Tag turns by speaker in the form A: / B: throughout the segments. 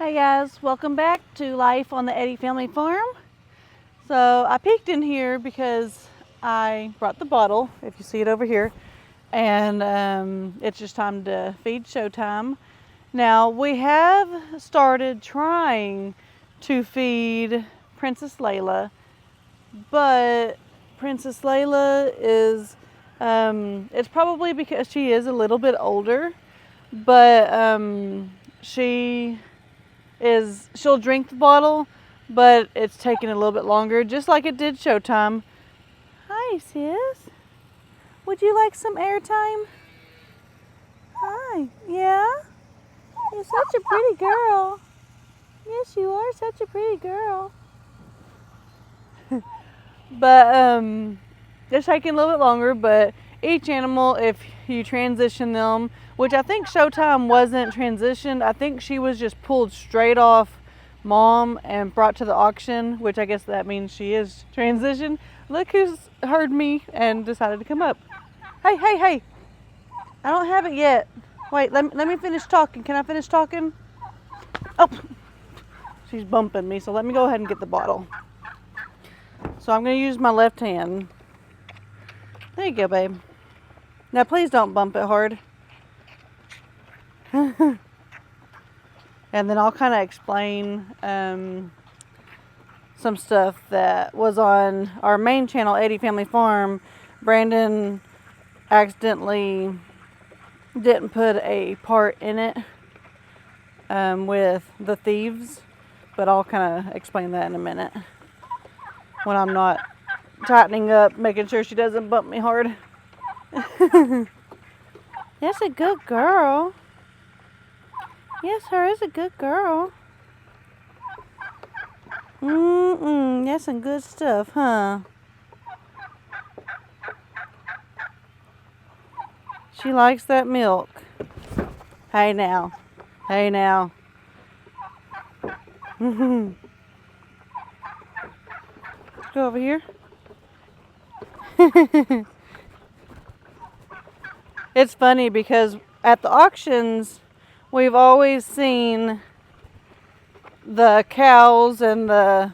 A: Hey guys, welcome back to Life on the Eddy Family Farm. So I peeked in here because I brought the bottle, if you see it over here, and it's just time to feed showtime. Now we have started trying to feed Princess Layla, but Princess Layla is, it's probably because she is a little bit older, but she'll drink the bottle, but it's taking a little bit longer, just like it did showtime. Hi, sis. Would you like some airtime? Hi. Yeah? You're such a pretty girl. Yes, you are such a pretty girl. But it's taking a little bit longer, but each animal, if you transition them, which I think Showtime wasn't transitioned, I think she was just pulled straight off mom and brought to the auction, which I guess that means she is transitioned. Look who's heard me and decided to come up. Hey, hey, hey. I don't have it yet. Wait, let me finish talking. Can I finish talking? Oh, she's bumping me, so let me go ahead and get the bottle. So I'm going to use my left hand. There you go, babe. Now please don't bump it hard. And then I'll kind of explain some stuff that was on our main channel, Eddy Family Farm. Brandon accidentally didn't put a part in it with the thieves, but I'll kind of explain that in a minute when I'm not tightening up, making sure she doesn't bump me hard. That's a good girl. Yes, her is a good girl. That's some good stuff, huh? She likes that milk. Hey now. Hey now. Go over here. It's funny because at the auctions, we've always seen the cows and the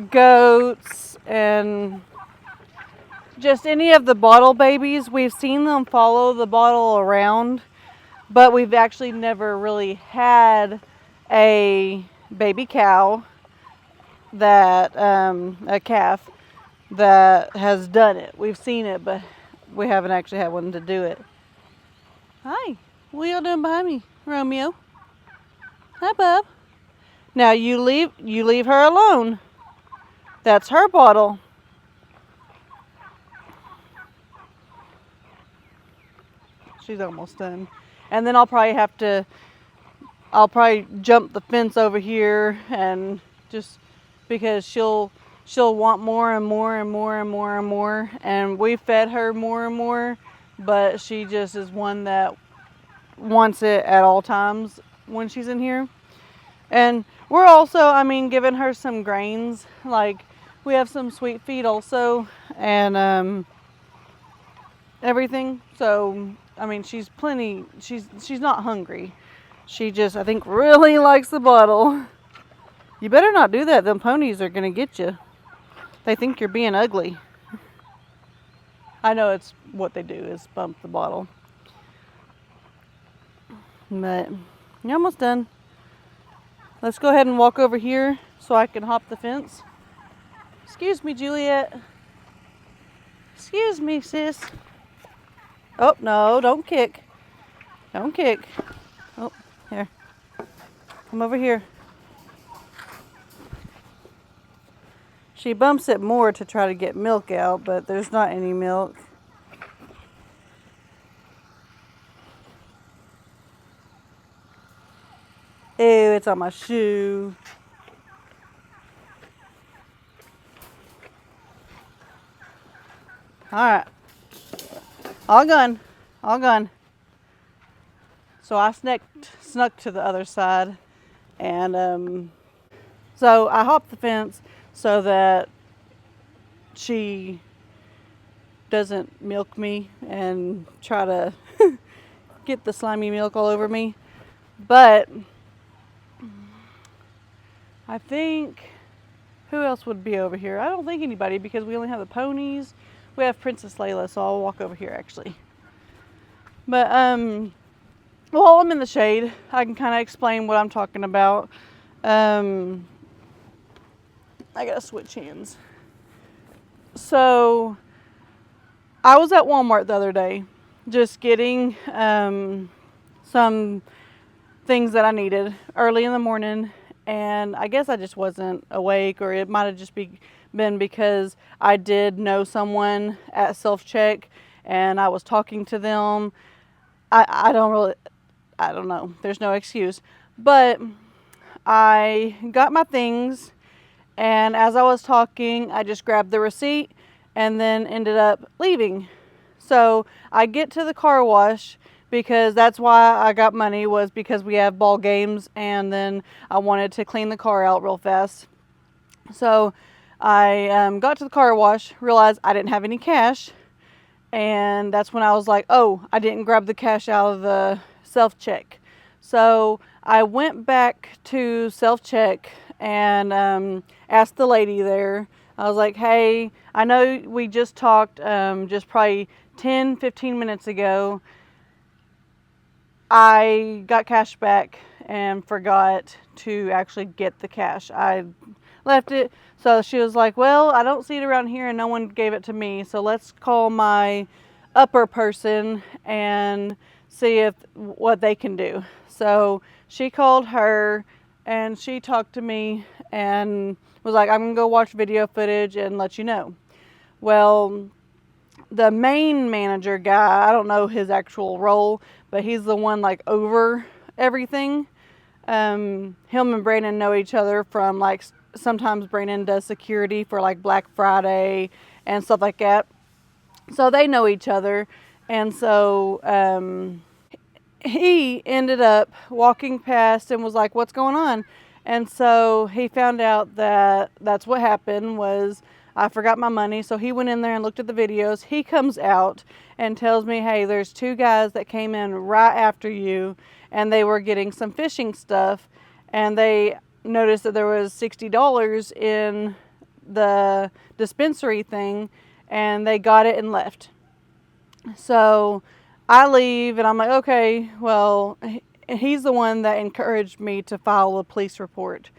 A: goats and just any of the bottle babies. We've seen them follow the bottle around, but we've actually never really had a baby cow that, a calf that has done it. We've seen it, but we haven't actually had one to do it. Hi, what y'all doing behind me, Romeo? Hi, bub. Now you leave her alone. That's her bottle. She's almost done. And then I'll probably jump the fence over here, and just because she'll want more and more and more and more and more, and we fed her more and more, but she just is one that wants it at all times when she's in here. And we're also, giving her some grains. Like, we have some sweet feed also, and everything. So she's not hungry. She just, I think, really likes the bottle. You better not do that. Them ponies are gonna get you. They think you're being ugly. I know it's what they do, is bump the bottle. But you're almost done. Let's go ahead and walk over here so I can hop the fence. Excuse me, Juliet. Excuse me, sis. Oh, no, don't kick. Don't kick. Oh, here. Come over here. She bumps it more to try to get milk out, but there's not any milk. Ew, it's on my shoe. Alright. All gone. All gone. So I snuck to the other side, and so I hopped the fence so that she doesn't milk me and try to get the slimy milk all over me. But I think, who else would be over here? I don't think anybody because we only have the ponies. We have Princess Layla, so I'll walk over here actually. But, while I'm in the shade, I can kind of explain what I'm talking about. I gotta switch hands. So, I was at Walmart the other day, just getting some things that I needed early in the morning, and I guess I just wasn't awake, or it might have just been because I did know someone at self-check, and I was talking to them. I don't know. There's no excuse. But I got my things, and as I was talking, I just grabbed the receipt and then ended up leaving. So I get to the car wash because that's why I got money, was because we have ball games, and then I wanted to clean the car out real fast. So I got to the car wash, realized I didn't have any cash, and that's when I was like, oh, I didn't grab the cash out of the self-check. So I went back to self-check and asked the lady there. I was like, hey, I know we just talked just probably 10-15 minutes ago. I got cash back and forgot to actually get the cash. I left it. So she was like, well, I don't see it around here and no one gave it to me. So let's call my upper person and see what they can do. So she called her and she talked to me and was like, I'm going to go watch video footage and let you know. Well, the main manager guy, I don't know his actual role, but he's the one like over everything. Him and Brandon know each other from like, sometimes Brandon does security for like Black Friday and stuff like that. So they know each other. And so he ended up walking past and was like, what's going on? And so he found out that that's what happened, was I forgot my money. So he went in there and looked at the videos. He comes out and tells me, hey, there's two guys that came in right after you and they were getting some fishing stuff, and they noticed that there was $60 in the dispensary thing, and they got it and left. So I leave and I'm like, okay, well, he's the one that encouraged me to file a police report.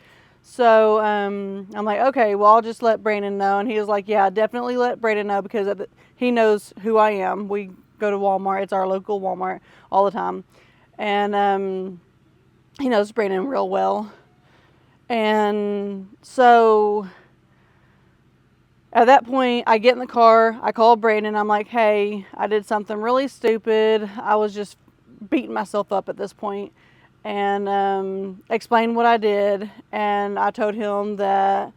A: So I'm like, okay, well, I'll just let Brandon know. And he was like, yeah, definitely let Brandon know, because he knows who I am. We go to Walmart. It's our local Walmart all the time. And he knows Brandon real well. And so at that point, I get in the car, I call Brandon, I'm like, hey, I did something really stupid. I was just beating myself up at this point, and explained what I did. And I told him that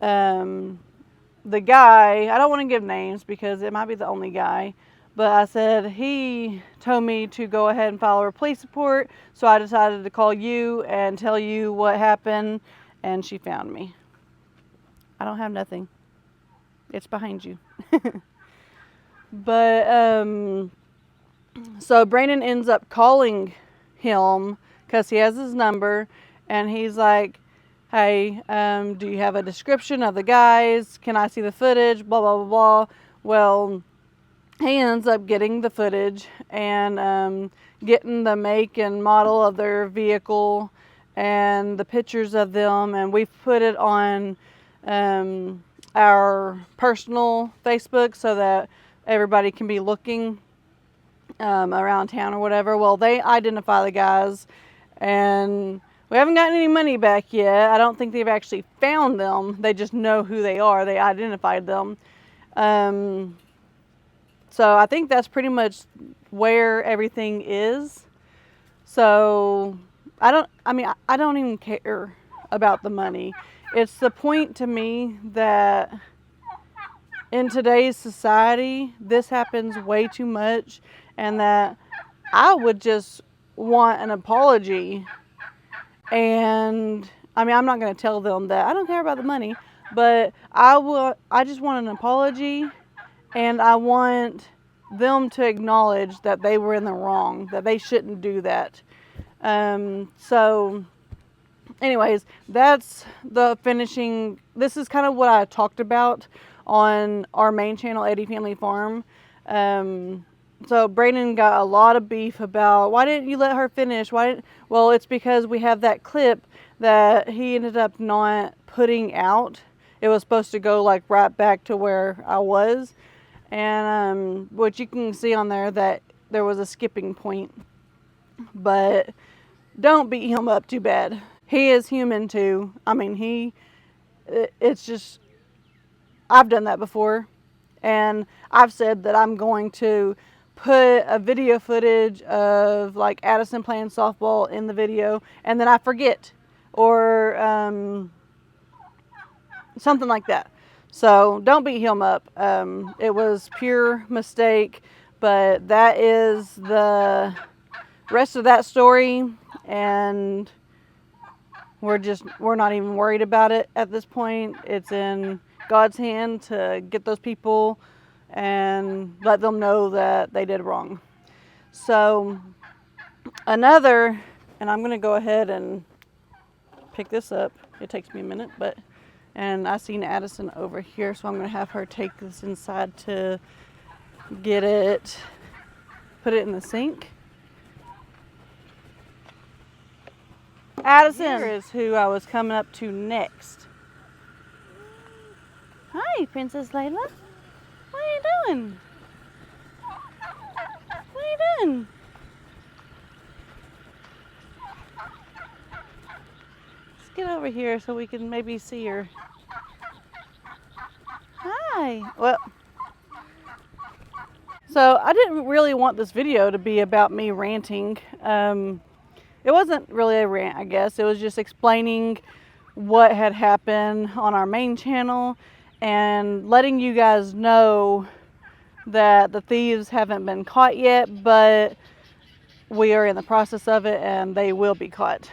A: the guy, I don't want to give names because it might be the only guy, but I said he told me to go ahead and file a police report, so I decided to call you and tell you what happened, and she found me. I don't have nothing. It's behind you. But so Brandon ends up calling him because he has his number, and he's like, hey, do you have a description of the guys? Can I see the footage? Blah, blah, blah, blah. Well, he ends up getting the footage and getting the make and model of their vehicle and the pictures of them, and we've put it on our personal Facebook so that everybody can be looking around town or whatever. Well, they identify the guys, and we haven't gotten any money back yet. I don't think they've actually found them. They just know who they are. They identified them. So I think that's pretty much where everything is. So I don't even care about the money. It's the point to me that in today's society, this happens way too much, and that I would just want an apology. And I'm not going to tell them that I don't care about the money, but I just want an apology, and I want them to acknowledge that they were in the wrong, that they shouldn't do that. So anyways, that's the finishing. This is kind of what I talked about on our main channel, Eddy Family Farm. So Brayden got a lot of beef about, why didn't you let her finish? Well, it's because we have that clip that he ended up not putting out. It was supposed to go like right back to where I was. And what you can see on there, that there was a skipping point. But don't beat him up too bad. He is human too. I mean, it's just, I've done that before. And I've said that I'm going to put a video footage of like Addison playing softball in the video, and then I forget, or something like that. So don't beat him up. It was pure mistake, but that is the rest of that story, and we're not even worried about it at this point. It's in God's hand to get those people and let them know that they did wrong. So and I'm going to go ahead and pick this up. It takes me a minute, and I seen Addison over here, so I'm going to have her take this inside to get it, put it in the sink. Addison here is who I was coming up to next. Hi, Princess Layla. What are you doing? What are you doing? Let's get over here so we can maybe see her. Hi. Well, so I didn't really want this video to be about me ranting. It wasn't really a rant, I guess. It was just explaining what had happened on our main channel and letting you guys know that the thieves haven't been caught yet, but we are in the process of it and they will be caught.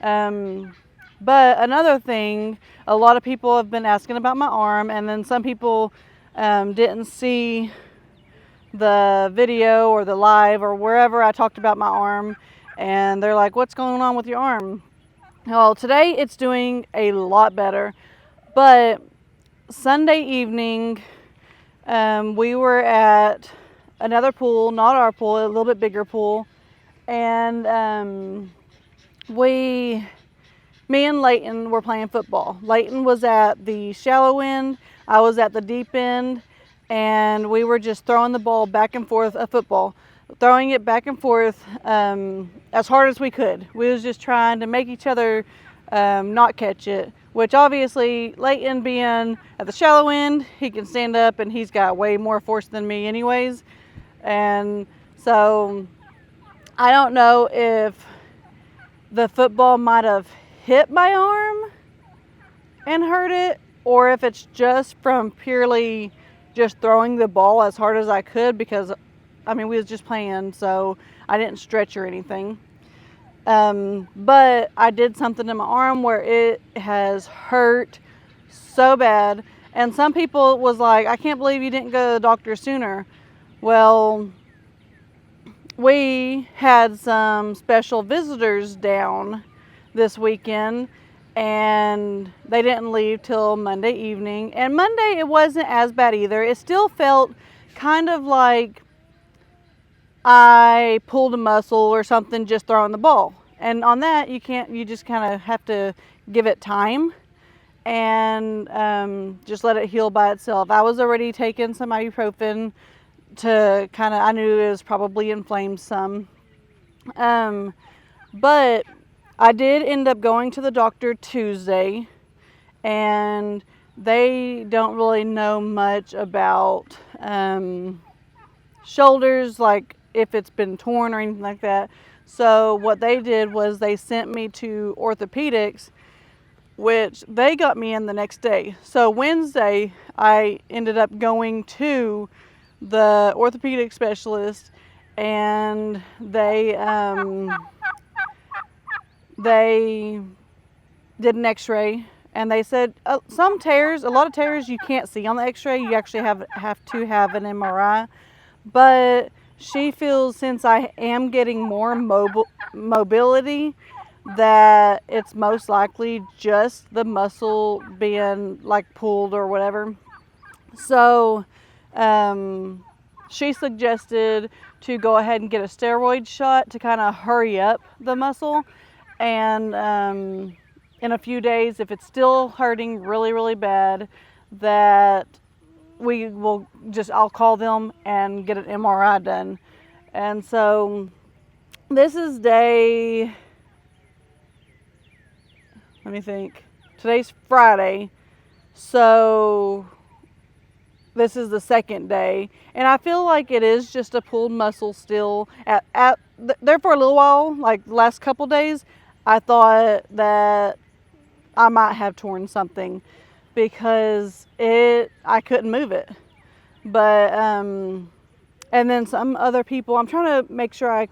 A: But another thing, a lot of people have been asking about my arm, and then some people didn't see the video or the live or wherever I talked about my arm, and they're like, what's going on with your arm? Well, today it's doing a lot better, but Sunday evening we were at another pool, not our pool, a little bit bigger pool, and me and Leighton were playing football. Leighton was at the shallow end, I was at the deep end, and we were just throwing the ball back and forth, a football, throwing it back and forth as hard as we could. We was just trying to make each other not catch it, which obviously Leighton being at the shallow end, he can stand up and he's got way more force than me anyways. And so I don't know if the football might have hit my arm and hurt it, or if it's just from purely just throwing the ball as hard as I could, because I mean, we was just playing, so I didn't stretch or anything. But I did something to my arm where it has hurt so bad. And some people was like, I can't believe you didn't go to the doctor sooner. Well, we had some special visitors down this weekend, and they didn't leave till Monday evening. And Monday, it wasn't as bad either. It still felt kind of like I pulled a muscle or something just throwing the ball. And on that, you just kind of have to give it time and just let it heal by itself. I was already taking some ibuprofen to kind of, I knew it was probably inflamed some. But I did end up going to the doctor Tuesday, and they don't really know much about shoulders, like if it's been torn or anything like that. So what they did was they sent me to orthopedics, which they got me in the next day. So Wednesday, I ended up going to the orthopedic specialist, and they did an x-ray, and they said some tears, a lot of tears you can't see on the x-ray. You actually have to have an MRI. But she feels since I am getting more mobility, that it's most likely just the muscle being like pulled or whatever. So she suggested to go ahead and get a steroid shot to kind of hurry up the muscle. And in a few days, if it's still hurting really, really bad, that I'll call them and get an MRI done. And so this is day, let me think, today's Friday. So this is the second day, and I feel like it is just a pulled muscle still. There for a little while, like the last couple days, I thought that I might have torn something because I couldn't move it. But and then some other people, I'm trying to make sure I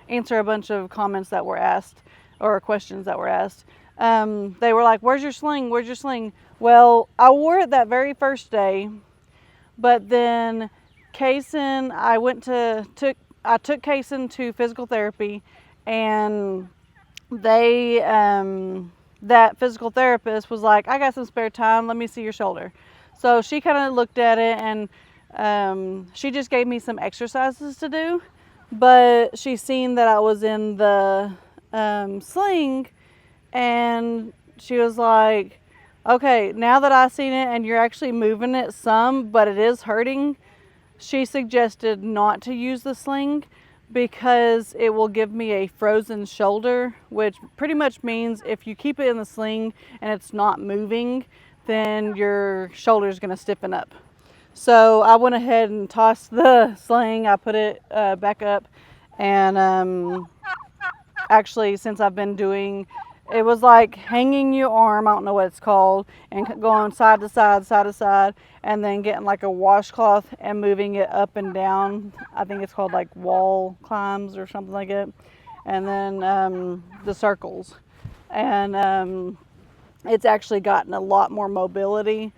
A: answer a bunch of comments that were asked or questions that were asked. They were like, "Where's your sling? Where's your sling?" Well, I wore it that very first day. But then Kayson, I took Kayson to physical therapy, and that physical therapist was like, "I got some spare time, let me see your shoulder." So she kind of looked at it, and she just gave me some exercises to do, but she seen that I was in the sling, and she was like, "Okay, now that I've seen it and you're actually moving it some, but it is hurting," she suggested not to use the sling because it will give me a frozen shoulder, which pretty much means if you keep it in the sling and it's not moving, then your shoulder is going to stiffen up. So I went ahead and tossed the sling. I put it back up, and actually, since I've been doing, it was like hanging your arm, I don't know what it's called, and going side to side, and then getting like a washcloth and moving it up and down. I think it's called like wall climbs or something like it. And then the circles. And it's actually gotten a lot more mobility,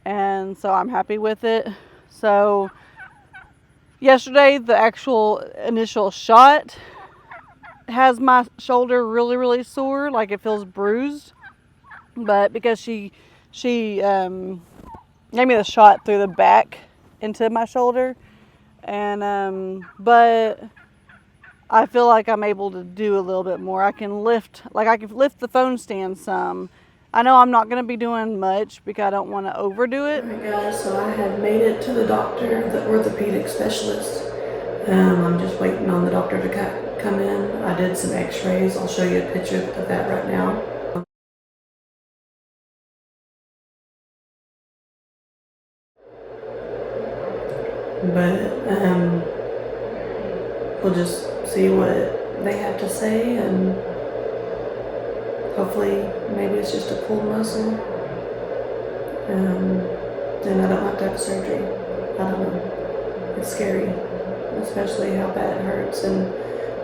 A: and so I'm happy with it. So yesterday, the actual initial shot has my shoulder really, really sore, like it feels bruised. But because she gave me the shot through the back into my shoulder, and but I feel like I'm able to do a little bit more. I can lift the phone stand some. I know I'm not going to be doing much because I don't want to overdo it.
B: Alright guys, so I have made it to the doctor, the orthopedic specialist. I'm just waiting on the doctor to come in. I did some x-rays. I'll show you a picture of that right now. But we'll just see what they have to say, and hopefully maybe it's just a pulled muscle. Then I don't have to have surgery. I don't know. It's scary, especially how bad it hurts. And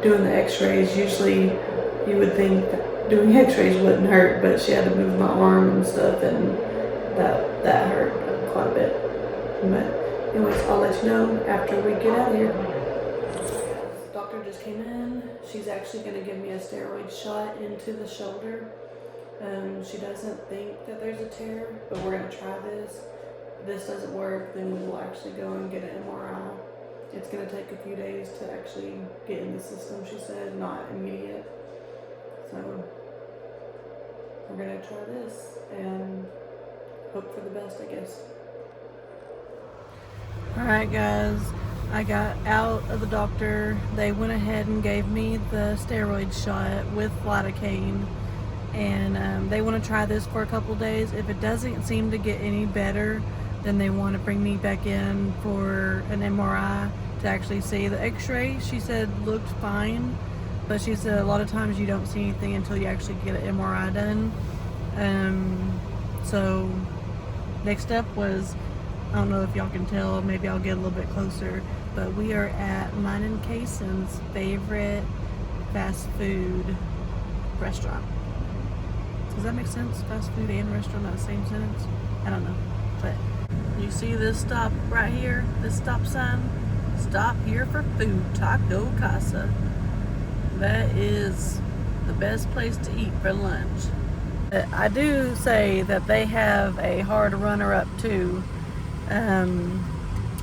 B: doing the x-rays, usually you would think that doing x-rays wouldn't hurt, but she had to move my arm and stuff, and that hurt quite a bit. But anyways, I'll let you know after we get out of here. The doctor just came in. She's actually going to give me a steroid shot into the shoulder. She doesn't think that there's a tear, but we're going to try this. If this doesn't work, then we'll actually go and get an MRI. It's going to take a few days to actually get in the system, she said, not immediate. So we're going to try this and hope for the best, I guess.
A: Alright guys, I got out of the doctor. They went ahead and gave me the steroid shot with lidocaine, and they want to try this for a couple days. If it doesn't seem to get any better, then they want to bring me back in for an MRI to actually see. The x-ray, she said, looked fine, but she said a lot of times you don't see anything until you actually get an MRI done. So next step was, I don't know if y'all can tell, maybe I'll get a little bit closer, but we are at mine and Kayson's favorite fast food restaurant. Does that make sense? Fast food and restaurant are the same sentence? I don't know. But you see this stop right here, this stop sign? Stop here for food, Taco Casa. That is the best place to eat for lunch. I do say that they have a hard runner-up too,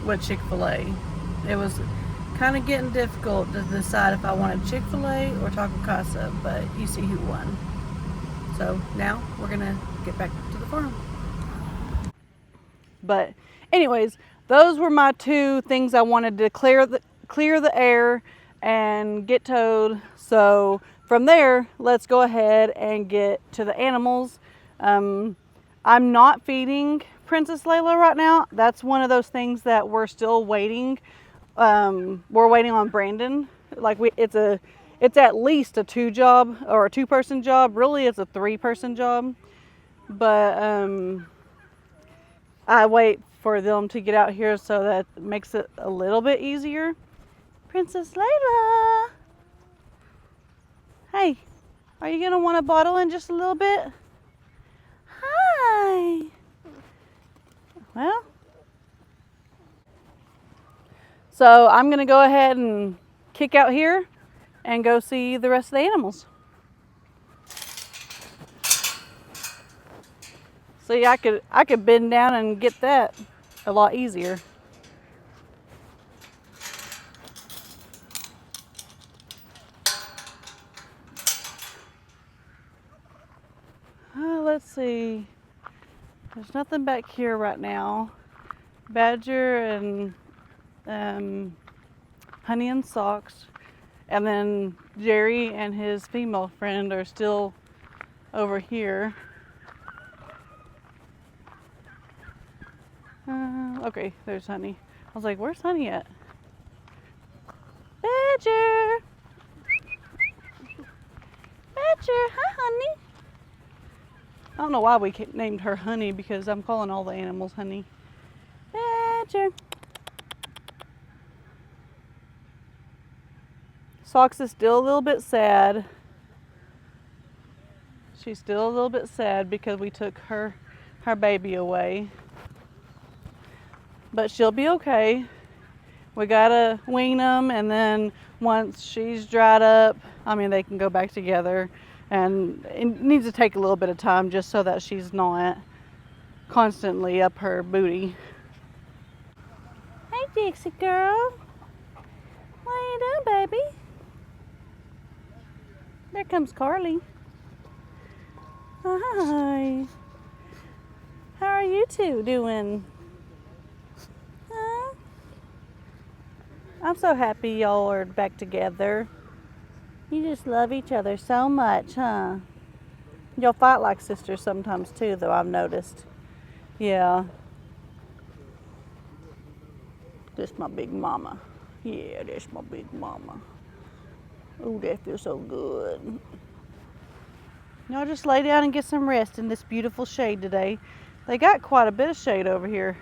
A: with Chick-fil-A. It was kind of getting difficult to decide if I wanted Chick-fil-A or Taco Casa, but you see who won. So now we're gonna get back to the farm. But anyways, those were my two things I wanted to clear the air and get towed. So from there, let's go ahead and get to the animals. I'm not feeding Princess Layla right now. That's one of those things that we're still waiting. We're waiting on Brandon. Like it's at least a 2-job or a 2-person job. Really, it's a 3-person job. But I wait for them to get out here, so that makes it a little bit easier. Princess Layla! Hey, are you gonna want a bottle in just a little bit? Hi! Well, so I'm gonna go ahead and kick out here and go see the rest of the animals. See, I could bend down and get that a lot easier. Let's see. There's nothing back here right now. Badger and Honey and Socks, and then Jerry and his female friend are still over here. Okay, there's Honey. I was like, where's Honey at? Badger! Badger, hi Honey. I don't know why we named her Honey, because I'm calling all the animals Honey. Badger. Socks is still a little bit sad. She's still a little bit sad because we took her baby away. But she'll be okay. We gotta wean them, and then once she's dried up, they can go back together. And it needs to take a little bit of time just so that she's not constantly up her booty. Hey Dixie girl. What are you doing, baby? There comes Carly. Hi. How are you two doing? Huh? I'm so happy y'all are back together. You just love each other so much, huh? Y'all fight like sisters sometimes too, though, I've noticed. Yeah. This my big mama. Yeah, that's my big mama. Oh, that feels so good. Y'all just lay down and get some rest in this beautiful shade today. They got quite a bit of shade over here.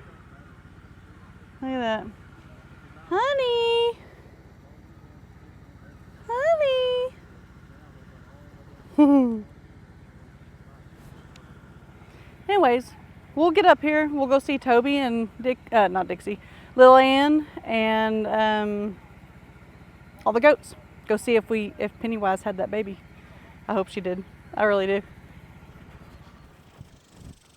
A: Look at that. Honey! Honey! Anyways, we'll get up here. We'll go see Toby and not Dixie, Lil Ann and all the goats. Go see if Pennywise had that baby. I hope she did. I really do.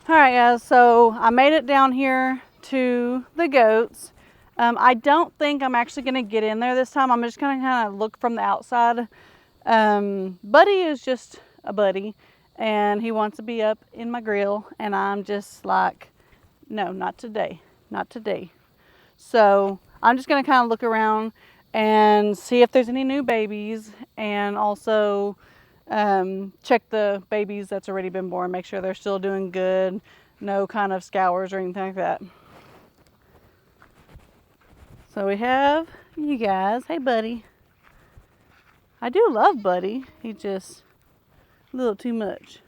A: All right, guys. So I made it down here to the goats. I don't think I'm actually gonna get in there this time. I'm just gonna kind of look from the outside. Buddy is just a buddy, and he wants to be up in my grill, and I'm just like, no, not today, not today. So I'm just gonna kind of look around and see if there's any new babies, and also check the babies that's already been born, make sure they're still doing good, no kind of scours or anything like that. So we have you guys. Hey Buddy. I do love Buddy. He's just a little too much.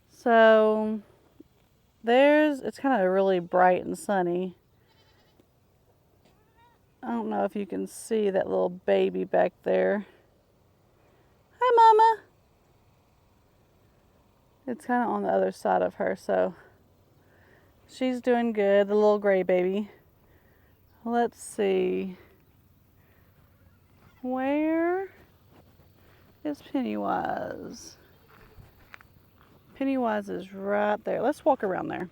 A: So it's kind of really bright and sunny. I don't know if you can see that little baby back there. Hi Mama. It's kind of on the other side of her, so she's doing good, the little gray baby. Let's see. Where is Pennywise? Pennywise is right there. Let's walk around there.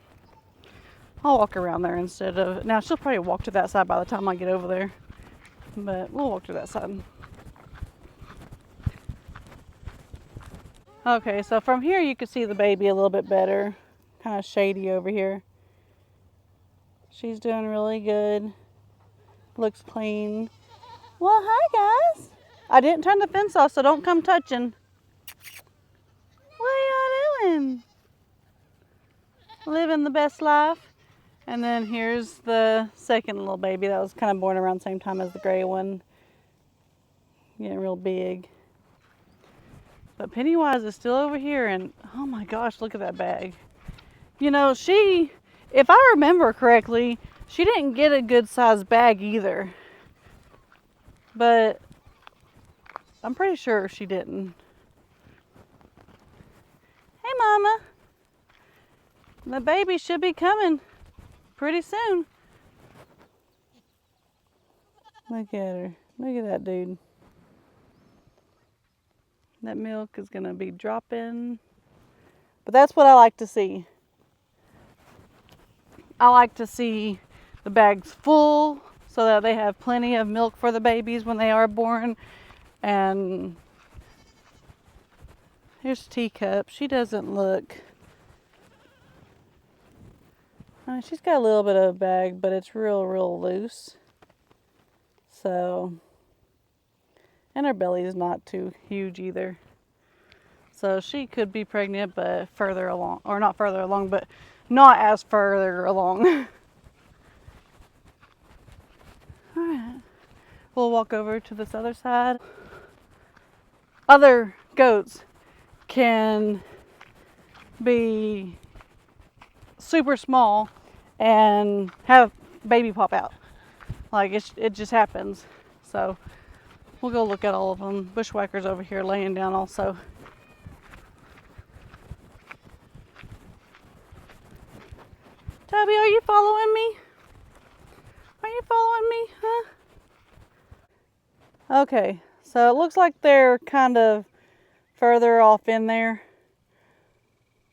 A: I'll walk around there instead of... Now, she'll probably walk to that side by the time I get over there. But we'll walk to that side. Okay, so from here you can see the baby a little bit better. Kind of shady over here. She's doing really good. Looks clean. Well, hi guys. I didn't turn the fence off, so don't come touching. What are y'all doing? Living the best life. And then here's the second little baby that was kind of born around the same time as the gray one. Getting real big. But Pennywise is still over here, and oh my gosh, look at that bag. You know, if I remember correctly, she didn't get a good sized bag either. But I'm pretty sure she didn't. Hey mama. The baby should be coming pretty soon. Look at her. Look at that dude. That milk is going to be dropping. But that's what I like to see. I like to see the bags full so that they have plenty of milk for the babies when they are born. And here's Teacup. She doesn't look... she's got a little bit of a bag, but it's real loose. So... And her belly is not too huge either. So she could be pregnant, but further along. Or not further along, but not as further along. Alright. We'll walk over to this other side. Other goats can be super small and have baby pop out. Like it just happens. So we'll go look at all of them. Bushwhacker's over here laying down also. Toby, are you following me? Are you following me? Huh? Okay, so it looks like they're kind of further off in there.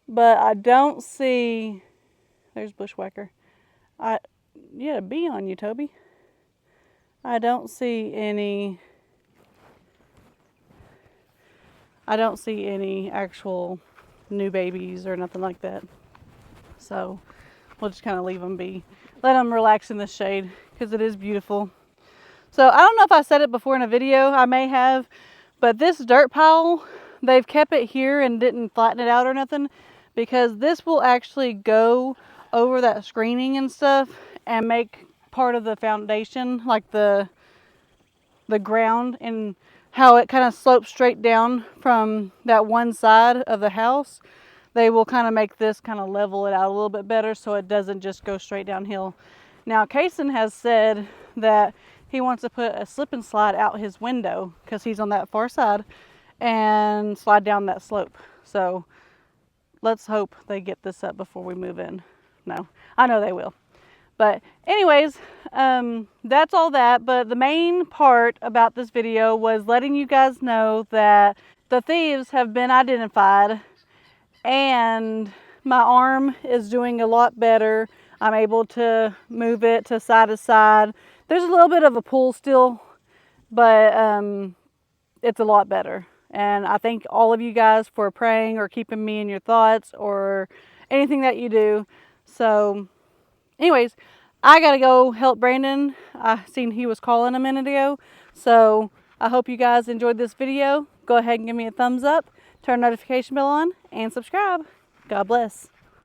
A: But I don't see... There's Bushwhacker. You had a bee on you, Toby. I don't see any actual new babies or nothing like that. So we'll just kind of leave them be. Let them relax in the shade because it is beautiful. So I don't know if I said it before in a video. I may have. But this dirt pile, they've kept it here and didn't flatten it out or nothing. Because this will actually go over that screening and stuff and make part of the foundation, like the ground, and how it kind of slopes straight down from that one side of the house. They will kind of make this kind of level it out a little bit better so it doesn't just go straight downhill. Now Kayson has said that he wants to put a slip and slide out his window because he's on that far side and slide down that slope. So let's hope they get this up before we move in. No, I know they will. But anyways, that's all that. But the main part about this video was letting you guys know that the thieves have been identified and my arm is doing a lot better. I'm able to move it to side. There's a little bit of a pull still, but it's a lot better. And I thank all of you guys for praying or keeping me in your thoughts or anything that you do. So anyways, I gotta go help Brandon. I seen he was calling a minute ago. So I hope you guys enjoyed this video. Go ahead and give me a thumbs up, turn the notification bell on, and subscribe. God bless.